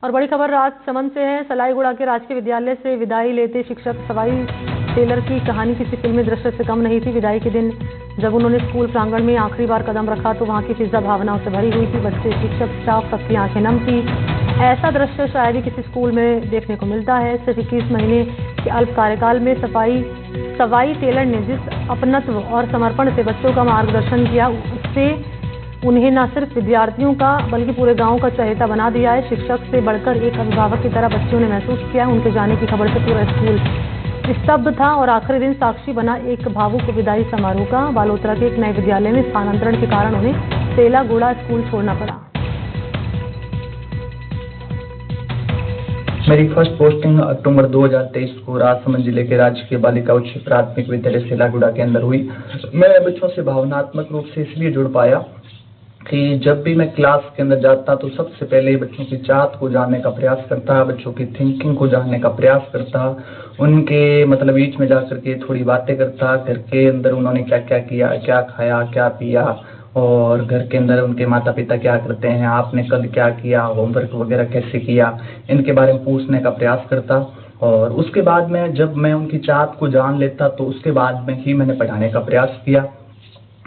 और बड़ी खबर राजसमंद से है। सलाईगुड़ा के राजकीय विद्यालय से विदाई लेते शिक्षक सवाई टेलर की कहानी किसी फिल्मी दृश्य से कम नहीं थी। विदाई के दिन जब उन्होंने स्कूल प्रांगण में आखिरी बार कदम रखा तो वहां की फिजा भावनाओं से भरी हुई थी। बच्चे, शिक्षक, स्टाफ, सबकी आंखें नम थी। ऐसा दृश्य शायद ही किसी स्कूल में देखने को मिलता है। सिर्फ 21 महीने के अल्प कार्यकाल में सवाई टेलर ने जिस अपनत्व और समर्पण से बच्चों का मार्गदर्शन किया, उससे उन्हें न सिर्फ विद्यार्थियों का बल्कि पूरे गांव का चहेता बना दिया है। शिक्षक से बढ़कर एक अभिभावक की तरह बच्चों ने महसूस किया। उनके जाने की खबर से पूरा स्कूल स्तब्ध था और आखिरी दिन साक्षी बना एक भावुक विदाई समारोह का। बालोतरा के एक नए विद्यालय में स्थानांतरण के कारण उन्हें सेलागुड़ा स्कूल छोड़ना पड़ा। मेरी फर्स्ट पोस्टिंग अक्टूबर 2023 को राजसमंद जिले के राजकीय बालिका उच्च प्राथमिक विद्यालय सेलागुड़ा के अंदर हुई। मैं बच्चों से भावनात्मक रूप से इसलिए जुड़ पाया कि जब भी मैं क्लास के अंदर जाता तो सबसे पहले बच्चों की चाहत को जानने का प्रयास करता, बच्चों की थिंकिंग को जानने का प्रयास करता, उनके मतलब बीच में जाकर के थोड़ी बातें करता। घर के अंदर उन्होंने क्या क्या किया, क्या खाया, क्या पिया, और घर के अंदर उनके माता पिता क्या करते हैं, आपने कल क्या किया, होमवर्क वगैरह कैसे किया, इनके बारे में पूछने का प्रयास करता। और उसके बाद में जब मैं उनकी चाहत को जान लेता तो उसके बाद में ही मैंने पढ़ाने का प्रयास किया।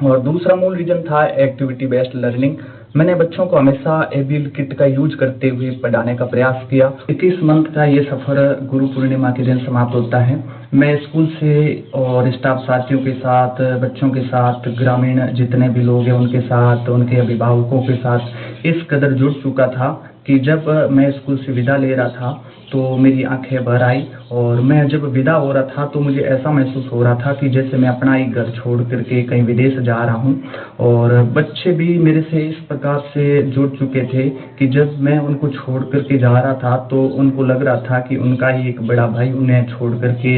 और दूसरा मूल रीजन था एक्टिविटी बेस्ड लर्निंग। मैंने बच्चों को हमेशा एबीएल किट का यूज करते हुए पढ़ाने का प्रयास किया। 21 मंथ का ये सफर गुरु पूर्णिमा के दिन समाप्त होता है। मैं स्कूल से और स्टाफ साथियों के साथ, बच्चों के साथ, ग्रामीण जितने भी लोग हैं उनके साथ, उनके अभिभावकों के साथ इस कदर जुड़ चुका था कि जब मैं स्कूल से विदा ले रहा था तो मेरी आंखें भर आई। और मैं जब विदा हो रहा था तो मुझे ऐसा महसूस हो रहा था कि जैसे मैं अपना ही घर छोड़ करके कहीं विदेश जा रहा हूं। और बच्चे भी मेरे से इस प्रकार से जुड़ चुके थे कि जब मैं उनको छोड़ करके जा रहा था तो उनको लग रहा था कि उनका ही एक बड़ा भाई उन्हें छोड़ करके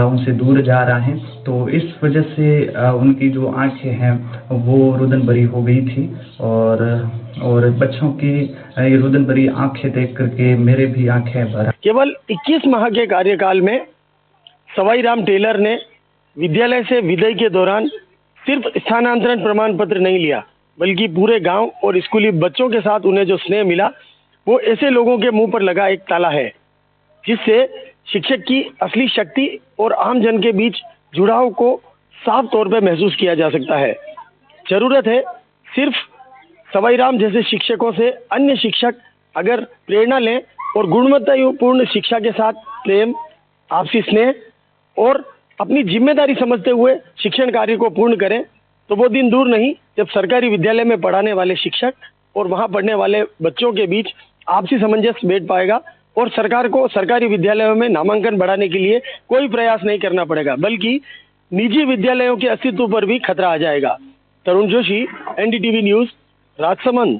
उनसे दूर जा रहा है। तो इस वजह से उनकी जो आंखें हैं वो रुदन भरी हो गई थी। और बच्चों की ये रुदन भरी आंखें देख करके मेरे भी आंखें भर। केवल 21 माह के कार्यकाल में सवाई राम टेलर ने विद्यालय से विदाई के दौरान सिर्फ स्थानांतरण प्रमाण पत्र नहीं लिया, बल्कि पूरे गांव और स्कूली बच्चों के साथ उन्हें जो स्नेह मिला वो ऐसे लोगों के मुंह पर लगा एक ताला है, जिससे शिक्षक की असली शक्ति और आम जन के बीच जुड़ाव को साफ तौर पर महसूस किया जा सकता है। जरूरत है सिर्फ सवाई राम जैसे शिक्षकों से अन्य शिक्षक अगर प्रेरणा लें और गुणवत्तापूर्ण शिक्षा के साथ प्रेम, आपसी स्नेह और अपनी जिम्मेदारी समझते हुए शिक्षण कार्य को पूर्ण करें तो वो दिन दूर नहीं जब सरकारी विद्यालय में पढ़ाने वाले शिक्षक और वहां पढ़ने वाले बच्चों के बीच आपसी सामंजस्य बैठ पाएगा और सरकार को सरकारी विद्यालयों में नामांकन बढ़ाने के लिए कोई प्रयास नहीं करना पड़ेगा, बल्कि निजी विद्यालयों के अस्तित्व पर भी खतरा आ जाएगा। तरुण जोशी, एनडीटीवी न्यूज, राजसमंद।